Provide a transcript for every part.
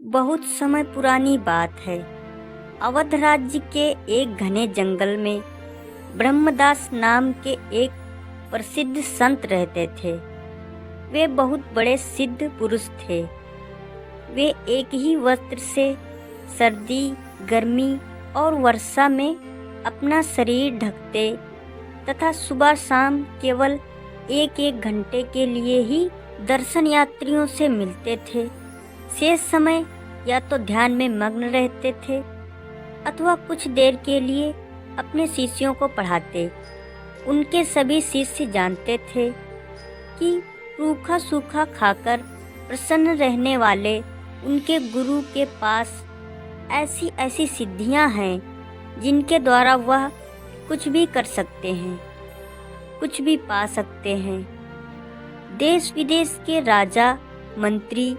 बहुत समय पुरानी बात है। अवध राज्य के एक घने जंगल में ब्रह्मदास नाम के एक प्रसिद्ध संत रहते थे। वे बहुत बड़े सिद्ध पुरुष थे। वे एक ही वस्त्र से सर्दी, गर्मी और वर्षा में अपना शरीर ढकते तथा सुबह शाम केवल एक एक घंटे के लिए ही दर्शन यात्रियों से मिलते थे। शेष समय या तो ध्यान में मग्न रहते थे अथवा कुछ देर के लिए अपने शिष्यों को पढ़ाते। उनके सभी शिष्य जानते थे कि रूखा सूखा खाकर प्रसन्न रहने वाले उनके गुरु के पास ऐसी ऐसी सिद्धियां हैं जिनके द्वारा वह कुछ भी कर सकते हैं, कुछ भी पा सकते हैं। देश विदेश के राजा, मंत्री,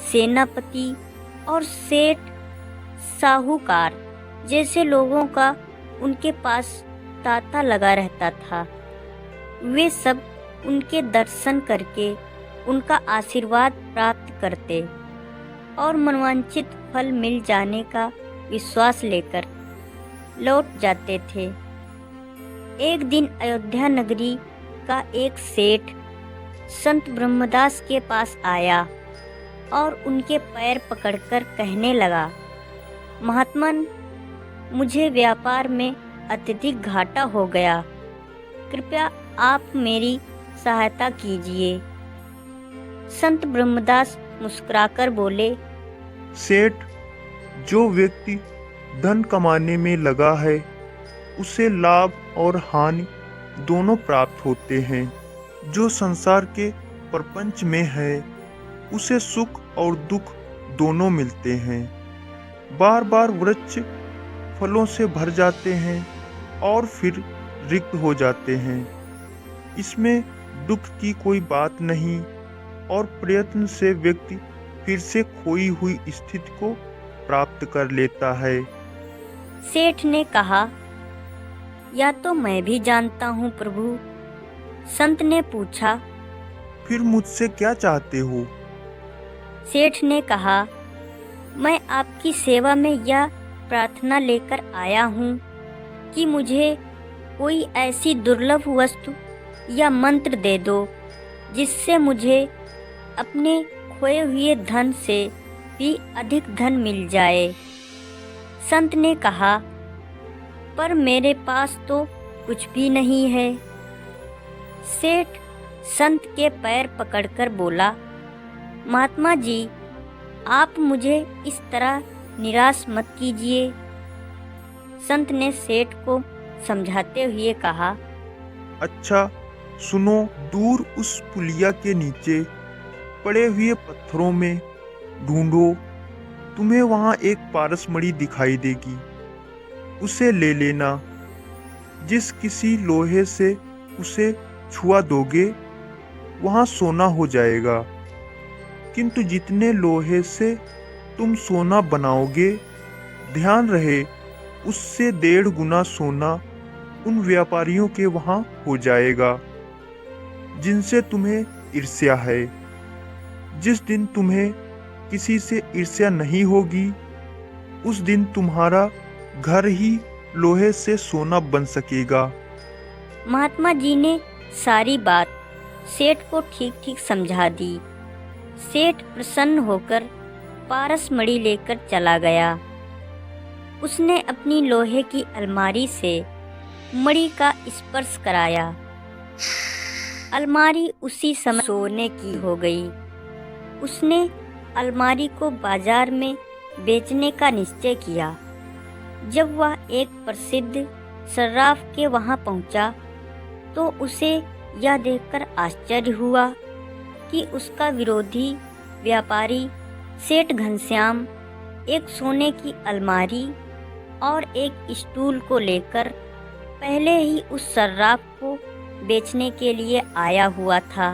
सेनापति और सेठ, साहूकार जैसे लोगों का उनके पास तांता लगा रहता था। वे सब उनके दर्शन करके उनका आशीर्वाद प्राप्त करते और मनवांछित फल मिल जाने का विश्वास लेकर लौट जाते थे। एक दिन अयोध्या नगरी का एक सेठ संत ब्रह्मदास के पास आया और उनके पैर पकड़कर कहने लगा, महात्मन, मुझे व्यापार में अत्यधिक घाटा हो गया। कृपया आप मेरी सहायता कीजिए। संत ब्रह्मदास मुस्कुराकर बोले, सेठ, जो व्यक्ति धन कमाने में लगा है उसे लाभ और हानि दोनों प्राप्त होते हैं। जो संसार के प्रपंच में है उसे सुख और दुख दोनों मिलते हैं। बार बार वृक्ष फलों से भर जाते हैं और फिर रिक्त हो जाते हैं। इसमें दुख की कोई बात नहीं और प्रयत्न से व्यक्ति फिर से खोई हुई स्थिति को प्राप्त कर लेता है। सेठ ने कहा, या तो मैं भी जानता हूँ प्रभु। संत ने पूछा, फिर मुझसे क्या चाहते हो? सेठ ने कहा, मैं आपकी सेवा में यह प्रार्थना लेकर आया हूँ कि मुझे कोई ऐसी दुर्लभ वस्तु या मंत्र दे दो जिससे मुझे अपने खोए हुए धन से भी अधिक धन मिल जाए। संत ने कहा, पर मेरे पास तो कुछ भी नहीं है। सेठ संत के पैर पकड़कर बोला, महात्मा जी, आप मुझे इस तरह निराश मत कीजिए। संत ने सेठ को समझाते हुए कहा, अच्छा सुनो, दूर उस पुलिया के नीचे पड़े हुए पत्थरों में ढूंढो, तुम्हें वहां एक पारसमणि दिखाई देगी। उसे ले लेना। जिस किसी लोहे से उसे छुआ दोगे वहां सोना हो जाएगा, किंतु जितने लोहे से तुम सोना बनाओगे, ध्यान रहे उससे 1.5 गुना सोना उन व्यापारियों के वहां हो जाएगा जिनसे तुम्हें ईर्ष्या है। जिस दिन तुम्हें किसी से ईर्ष्या नहीं होगी उस दिन तुम्हारा घर ही लोहे से सोना बन सकेगा। महात्मा जी ने सारी बात सेठ को ठीक ठीक समझा दी। सेठ प्रसन्न होकर पारसमणि लेकर चला गया। उसने अपनी लोहे की अलमारी से मणि का स्पर्श कराया। अलमारी उसी समय सोने की हो गई। उसने अलमारी को बाजार में बेचने का निश्चय किया। जब वह एक प्रसिद्ध सर्राफ के वहां पहुंचा तो उसे यह देखकर आश्चर्य हुआ कि उसका विरोधी व्यापारी सेठ घनश्याम एक सोने की अलमारी और एक स्टूल को लेकर पहले ही उस सर्राफ को बेचने के लिए आया हुआ था।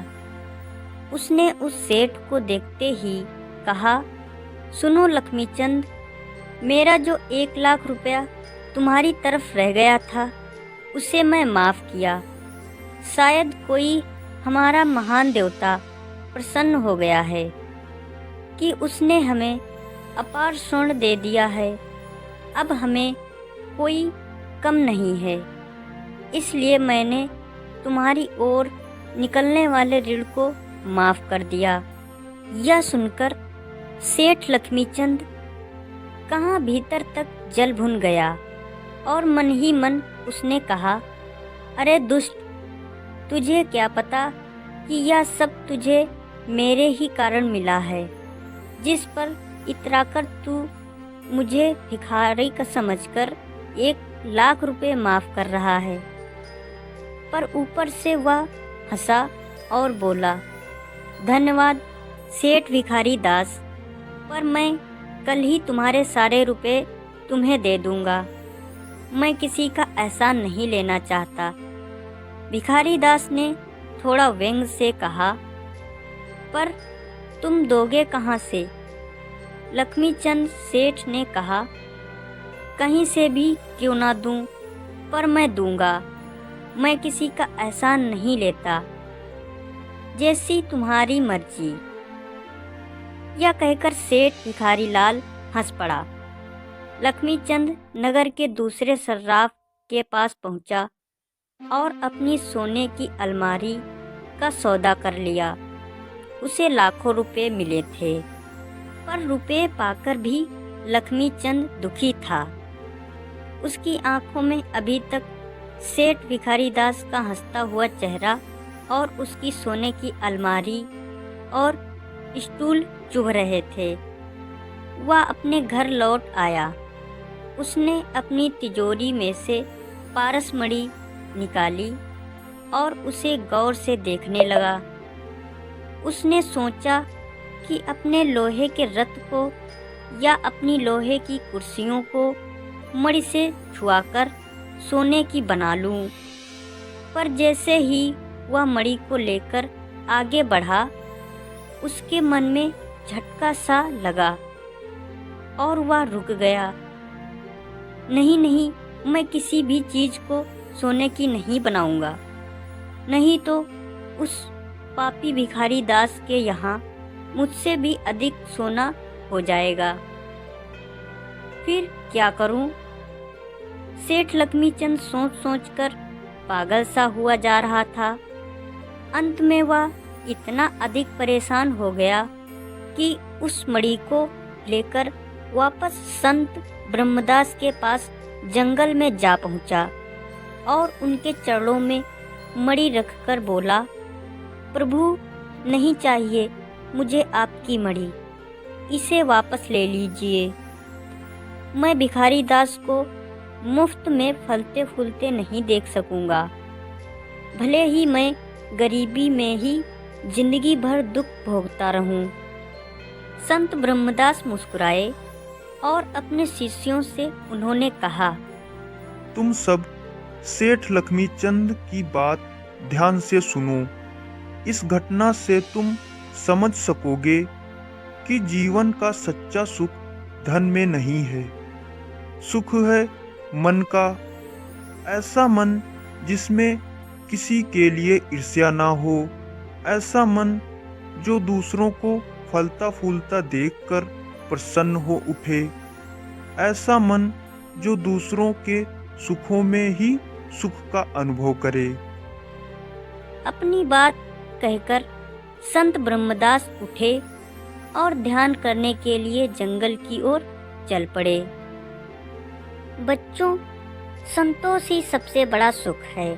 उसने उस सेठ को देखते ही कहा, सुनो लक्ष्मीचंद, मेरा जो 1 लाख रुपया तुम्हारी तरफ रह गया था उसे मैं माफ़ किया। शायद कोई हमारा महान देवता प्रसन्न हो गया है कि उसने हमें अपार स्वर्ण दे दिया है। अब हमें कोई कम नहीं है, इसलिए मैंने तुम्हारी ओर निकलने वाले ऋण को माफ कर दिया। यह सुनकर सेठ लक्ष्मीचंद कहाँ भीतर तक जल भुन गया और मन ही मन उसने कहा, अरे दुष्ट, तुझे क्या पता कि यह सब तुझे मेरे ही कारण मिला है, जिस पर इतराकर तू मुझे भिखारी का समझकर 1,00,000 रुपए माफ कर रहा है। पर ऊपर से वह हंसा और बोला, धन्यवाद सेठ भिखारी दास, पर मैं कल ही तुम्हारे सारे रुपए तुम्हें दे दूंगा। मैं किसी का एहसान नहीं लेना चाहता। भिखारी दास ने थोड़ा व्यंग से कहा, पर तुम दोगे कहाँ से? लक्ष्मीचंद सेठ ने कहा, कहीं से भी क्यों ना दूं, पर मैं दूंगा। मैं किसी का एहसान नहीं लेता, जैसी तुम्हारी मर्जी। यह कहकर सेठ भिखारी लाल हंस पड़ा। लक्ष्मीचंद नगर के दूसरे सर्राफ के पास पहुंचा और अपनी सोने की अलमारी का सौदा कर लिया। उसे लाखों रुपए मिले थे, पर रुपए पाकर भी लक्ष्मीचंद दुखी था। उसकी आंखों में अभी तक सेठ भिखारी दास का हंसता हुआ चेहरा और उसकी सोने की अलमारी और स्टूल चुभ रहे थे। वह अपने घर लौट आया। उसने अपनी तिजोरी में से पारसमणि निकाली और उसे गौर से देखने लगा। उसने सोचा कि अपने लोहे के रथ को या अपनी लोहे की कुर्सियों को मणि से छुआकर सोने की बना लूं। पर जैसे ही वह मणि को लेकर आगे बढ़ा, उसके मन में झटका सा लगा और वह रुक गया। नहीं नहीं, मैं किसी भी चीज को सोने की नहीं बनाऊंगा, नहीं तो उस पापी भिखारी दास के यहाँ मुझसे भी अधिक सोना हो जाएगा। फिर क्या करूं? सेठ लक्ष्मीचंद सोच सोचकर पागल सा हुआ जा रहा था। अंत में वह इतना अधिक परेशान हो गया कि उस मणि को लेकर वापस संत ब्रह्मदास के पास जंगल में जा पहुंचा और उनके चरणों में मणि रखकर बोला, प्रभु, नहीं चाहिए मुझे आपकी मणि, इसे वापस ले लीजिए। मैं भिखारी दास को मुफ्त में फलते फूलते नहीं देख सकूंगा। भले ही मैं गरीबी में ही जिंदगी भर दुख भोगता रहूं। संत ब्रह्मदास मुस्कुराए और अपने शिष्यों से उन्होंने कहा, तुम सब सेठ लक्ष्मीचंद की बात ध्यान से सुनो। इस घटना से तुम समझ सकोगे कि जीवन का सच्चा सुख धन में नहीं है। सुख है मन का, ऐसा मन जिसमें किसी के लिए ईर्ष्या ना हो, ऐसा मन जो दूसरों को फलता फूलता देखकर प्रसन्न हो उठे, ऐसा मन जो दूसरों के सुखों में ही सुख का अनुभव करे। अपनी बात कहकर संत ब्रह्मदास उठे और ध्यान करने के लिए जंगल की ओर चल पड़े। बच्चों, संतोष ही सबसे बड़ा सुख है।